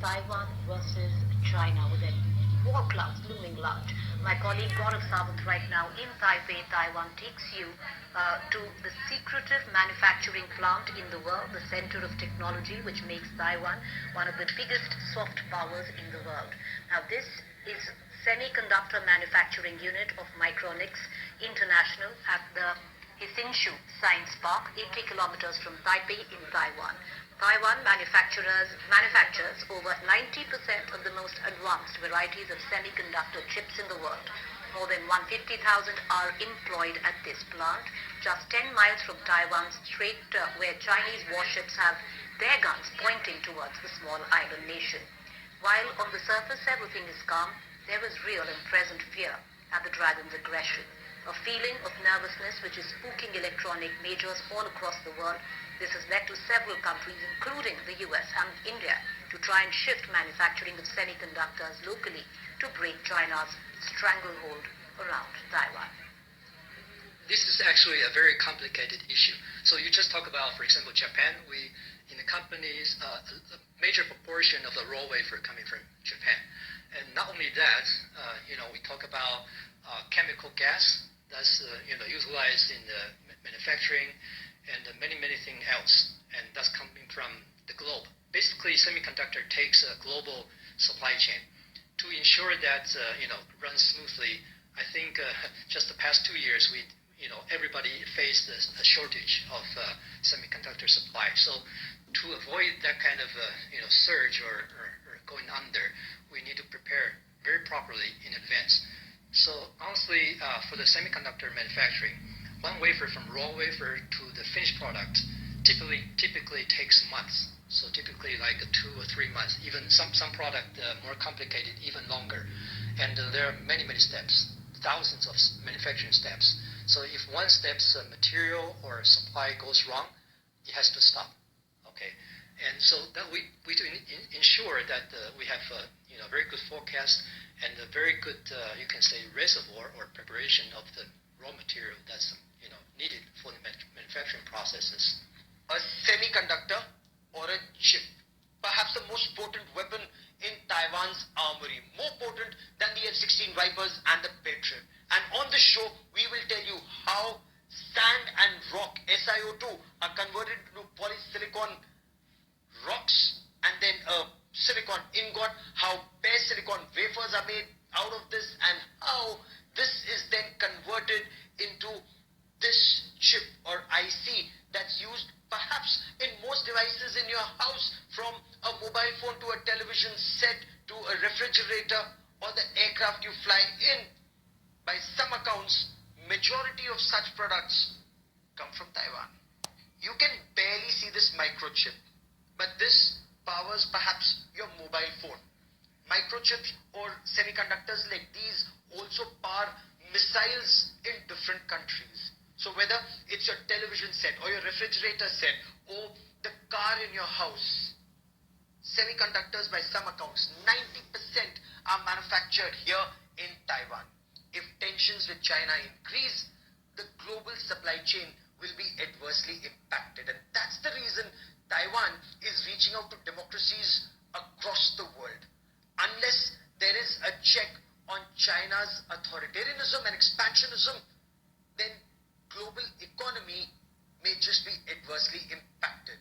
Taiwan versus China with a war clouds looming large. My colleague Gaurav Sawant right now in Taipei, Taiwan, takes you to the secretive manufacturing plant in the world, the center of technology, which makes Taiwan one of the biggest soft powers in the world. Now, this is Semiconductor Manufacturing Unit of Micronics International at the Hsinshu Science Park, 80 kilometers from Taipei in Taiwan. Taiwan manufactures over 90% of the most advanced varieties of semiconductor chips in the world. More than 150,000 are employed at this plant, just 10 miles from Taiwan's strait where Chinese warships have their guns pointing towards the small island nation. While on the surface everything is calm, there is real and present fear at the dragon's aggression. A feeling of nervousness which is spooking electronic majors all across the world. This has led to several countries, including the US and India, to try and shift manufacturing of semiconductors locally to break China's stranglehold around Taiwan. This is actually a very complicated issue. So you just talk about, for example, Japan. In the companies, a major proportion of the raw wafer coming from Japan. And not only that, we talk about chemical gas that's utilized in the manufacturing and many things else, and that's coming from the globe. Basically, semiconductor takes a global supply chain to ensure that runs smoothly. I think just the past 2 years, everybody faced a shortage of semiconductor supply. So to avoid that kind of surge or going under, we need to prepare very properly in advance. So honestly, for the semiconductor manufacturing, one wafer from raw wafer to the finished product typically takes months. So typically like 2 or 3 months. Even some product more complicated, even longer. And there are many steps, thousands of manufacturing steps. So if one step's material or supply goes wrong, it has to stop. Okay, and so that we to ensure that we have very good forecast and a very good you can say reservoir or preparation of the raw material that's needed for the manufacturing processes. A semiconductor or a chip, perhaps the most potent weapon in Taiwan's armory, more potent than the F-16 Vipers and the Patriot. And on this show, we will tell you how sand and rock, SiO2, are converted into polysilicon rocks and then a silicon ingot, how bare silicon wafers are made out of this, and how this is then converted into this chip or IC that's used perhaps in most devices in your house, from a mobile phone to a television set to a refrigerator or the aircraft you fly in. By some accounts, majority of such products come from Taiwan. You can barely see this microchip, but this powers perhaps your mobile phone. Microchips or semiconductors like these also power missiles in different countries. So whether it's your television set or your refrigerator set or the car in your house, semiconductors by some accounts, 90% are manufactured here in Taiwan. If tensions with China increase, the global supply chain will be adversely impacted. And that's the reason Taiwan is reaching out to democracies across the world. Unless there is a check on China's authoritarianism and expansionism, then global economy may just be adversely impacted.